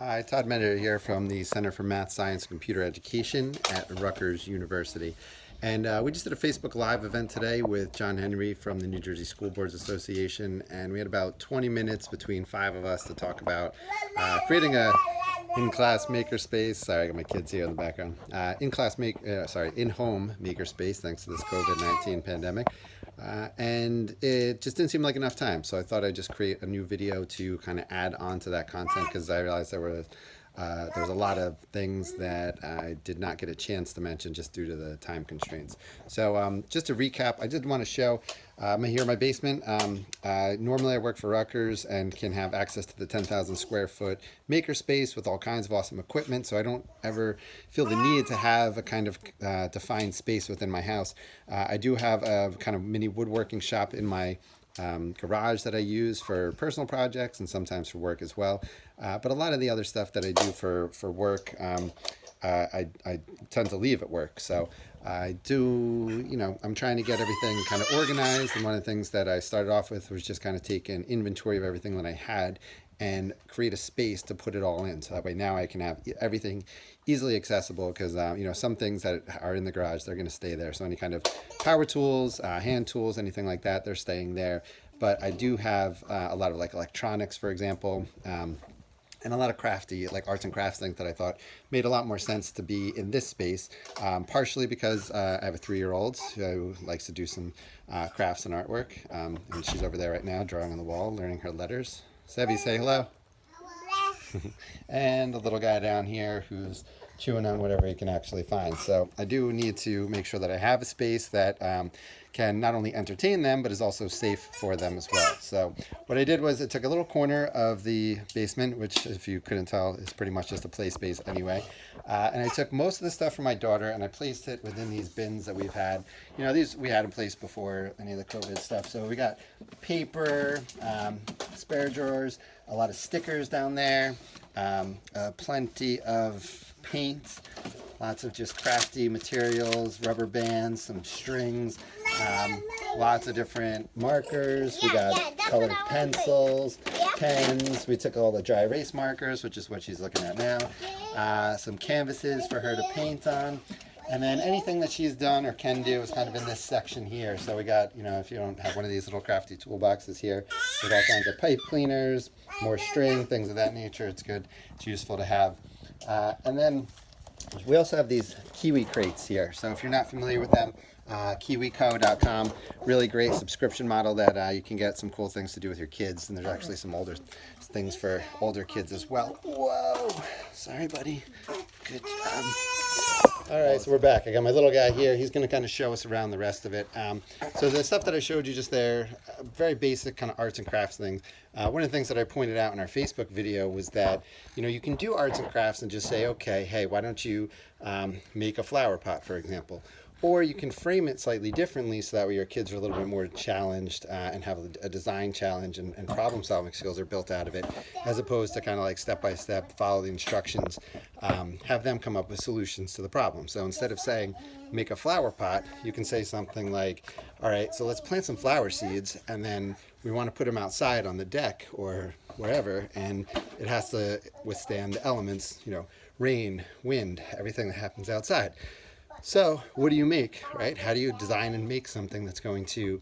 Hi, Todd Mender here from the Center for Math, Science, and Computer Education at Rutgers University. And we just did a Facebook Live event today with John Henry from the New Jersey School Boards Association. And we had about 20 minutes between 5 of us to talk about creating a in-class makerspace. Sorry, I got my kids here in the background. In-home makerspace, thanks to this COVID-19 pandemic. And it just didn't seem like enough time, so I thought I'd just create a new video to kind of add on to that content, because I realized there was a lot of things that I did not get a chance to mention just due to the time constraints. So just to recap, I did want to show here in my basement. Normally I work for Rutgers and can have access to the 10,000 square foot makerspace with all kinds of awesome equipment, so I don't ever feel the need to have a kind of defined space within my house. I do have a kind of mini woodworking shop in my garage that I use for personal projects and sometimes for work as well. But a lot of the other stuff that I do for work, I tend to leave at work. So I do, I'm trying to get everything kind of organized. And one of the things that I started off with was just kind of take an inventory of everything that I had and create a space to put it all in. So that way now I can have everything easily accessible, because some things that are in the garage, they're going to stay there. So any kind of power tools, hand tools, anything like that, they're staying there. But I do have a lot of like electronics, for example, and a lot of crafty, like arts and crafts things that I thought made a lot more sense to be in this space, partially because I have a 3-year-old who likes to do some crafts and artwork, and she's over there right now drawing on the wall, learning her letters. Sevi, say hello. And the little guy down here who's chewing on whatever he can actually find. So I do need to make sure that I have a space that can not only entertain them, but is also safe for them as well. So what I did was I took a little corner of the basement, which, if you couldn't tell, is pretty much just a play space anyway. And I took most of the stuff from my daughter and I placed it within these bins that we've had. These we had in place before any of the COVID stuff. So we got paper, spare drawers, a lot of stickers down there, plenty of paint, lots of just crafty materials, rubber bands, some strings, lots of different markers. We got colored pencils, pens. We took all the dry erase markers, which is what she's looking at now. Some canvases for her to paint on. And then anything that she's done or can do is kind of in this section here. So we got, if you don't have one of these little crafty toolboxes here, with all kinds of pipe cleaners, more string, things of that nature. It's good. It's useful to have. And then we also have these Kiwi crates here. So if you're not familiar with them, kiwico.com, really great subscription model that you can get some cool things to do with your kids. And there's actually some older things for older kids as well. Whoa, sorry buddy. Good job. All right, so we're back. I got my little guy here. He's going to kind of show us around the rest of it. So the stuff that I showed you just there, very basic kind of arts and crafts things. One of the things that I pointed out in our Facebook video was that, you can do arts and crafts and just say, okay, hey, why don't you make a flower pot, for example? Or you can frame it slightly differently so that way your kids are a little bit more challenged and have a design challenge and problem solving skills are built out of it, as opposed to kind of like step by step, follow the instructions, have them come up with solutions to the problem. So instead of saying make a flower pot, you can say something like, all right, so let's plant some flower seeds, and then we want to put them outside on the deck or wherever, and it has to withstand the elements, rain, wind, everything that happens outside. So what do you make, right? How do you design and make something that's going to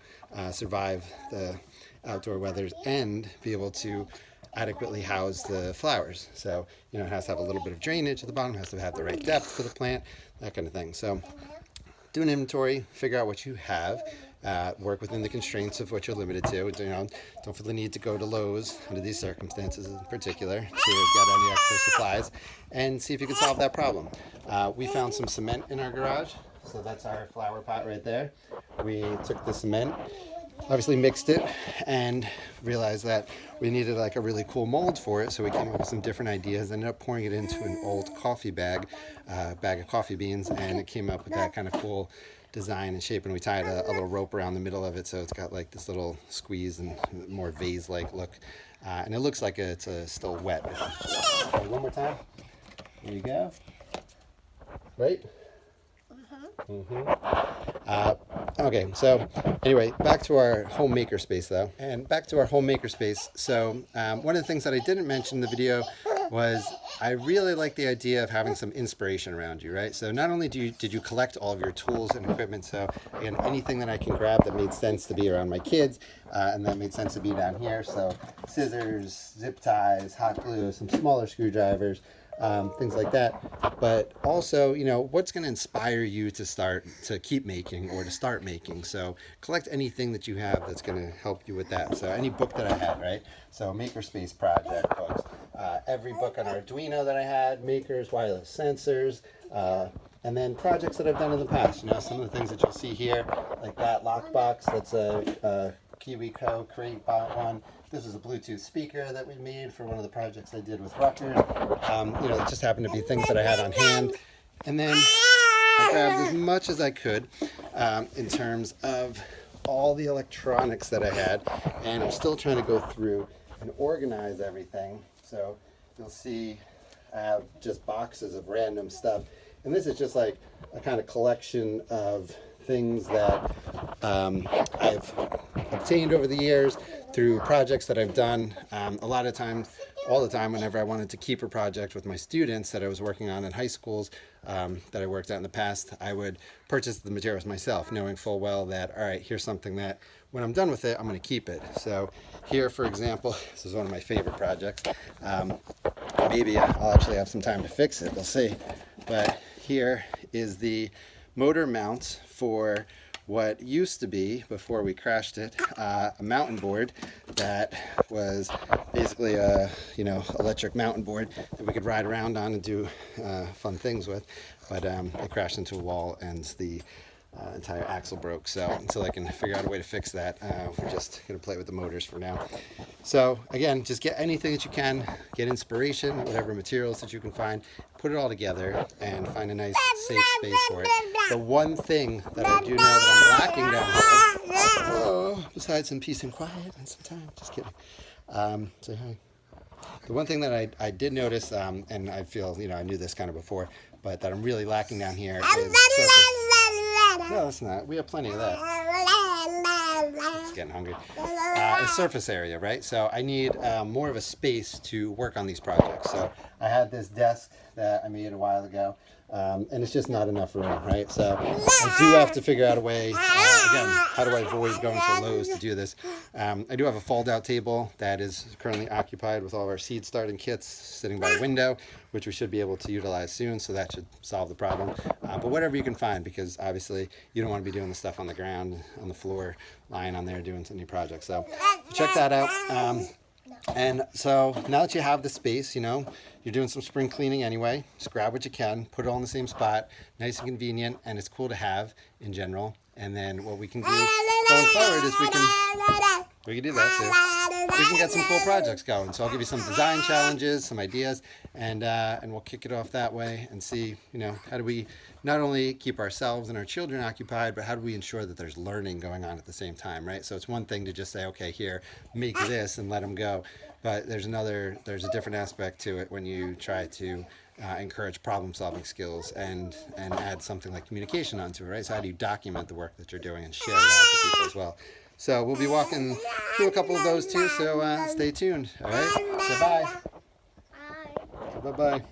survive the outdoor weathers and be able to adequately house the flowers? So, it has to have a little bit of drainage at the bottom, has to have the right depth for the plant, that kind of thing. So do an inventory, figure out what you have, work within the constraints of what you're limited to. Don't feel the need to go to Lowe's under these circumstances in particular to get any extra supplies, and see if you can solve that problem. We found some cement in our garage, so that's our flower pot right there. We took the cement, obviously mixed it, and realized that we needed like a really cool mold for it, so we came up with some different ideas, ended up pouring it into an old coffee bag of coffee beans, and it came up with that kind of cool design and shape, and we tied a little rope around the middle of it, so it's got like this little squeeze and more vase-like look, and it looks like it's still wet. Okay, one more time. Here you go. Right? Okay, so anyway, back to our home makerspace though. So one of the things that I didn't mention in the video was I really like the idea of having some inspiration around you, right? So not only did you collect all of your tools and equipment, so again, anything that I can grab that made sense to be around my kids, and that made sense to be down here. So scissors, zip ties, hot glue, some smaller screwdrivers, things like that. But also, what's going to inspire you to keep making or to start making. So collect anything that you have that's going to help you with that. So any book that I had, right? So Makerspace project books, every book on Arduino that I had, makers, wireless sensors, and then projects that I've done in the past. Some of the things that you'll see here, like that lockbox, that's a KiwiCo crate bought one. This is a Bluetooth speaker that we made for one of the projects I did with Rutgers. It just happened to be things that I had on hand. And then I grabbed as much as I could in terms of all the electronics that I had. And I'm still trying to go through and organize everything. So you'll see I have just boxes of random stuff. And this is just like a kind of collection of things that I've obtained over the years through projects that I've done. A lot of times, all the time, whenever I wanted to keep a project with my students that I was working on in high schools that I worked at in the past, I would purchase the materials myself, knowing full well that, all right, here's something that when I'm done with it, I'm going to keep it. So here, for example, this is one of my favorite projects. Maybe I'll actually have some time to fix it. We'll see. But here is the motor mount for what used to be, before we crashed it, a mountain board that was basically a electric mountain board that we could ride around on and do fun things with. But it crashed into a wall and the entire axle broke. So until I can figure out a way to fix that, we're just going to play with the motors for now. So again, just get anything that you can, get inspiration, whatever materials that you can find, put it all together and find a nice safe space for it. The one thing that I do know that I'm lacking down here, besides some peace and quiet and some time, just kidding, say hi. The one thing that I did notice, and I feel, I knew this kind of before, but that I'm really lacking down here is surface. No, it's not. We have plenty of that. It's getting hungry. It's surface area, right? So I need more of a space to work on these projects. So I had this desk that I made a while ago, and it's just not enough room, right? So I do have to figure out a way, again, how do I avoid going to Lowe's to do this? I do have a fold-out table that is currently occupied with all of our seed starting kits sitting by a window, which we should be able to utilize soon, so that should solve the problem. But whatever you can find, because obviously you don't want to be doing the stuff on the ground, on the floor, lying on there doing any projects. So check that out. And so now that you have the space, you're doing some spring cleaning anyway, just grab what you can, put it all in the same spot, nice and convenient, and it's cool to have in general. And then what we can do going forward is we can do that too. We can get some cool projects going. So I'll give you some design challenges, some ideas, and we'll kick it off that way and see, how do we not only keep ourselves and our children occupied, but how do we ensure that there's learning going on at the same time, right? So it's one thing to just say, okay, here, make this and let them go. But there's a different aspect to it when you try to encourage problem-solving skills and add something like communication onto it, right? So how do you document the work that you're doing and share it out to people as well? So we'll be walking through a couple of those too, so stay tuned, all right? So bye. Bye-bye.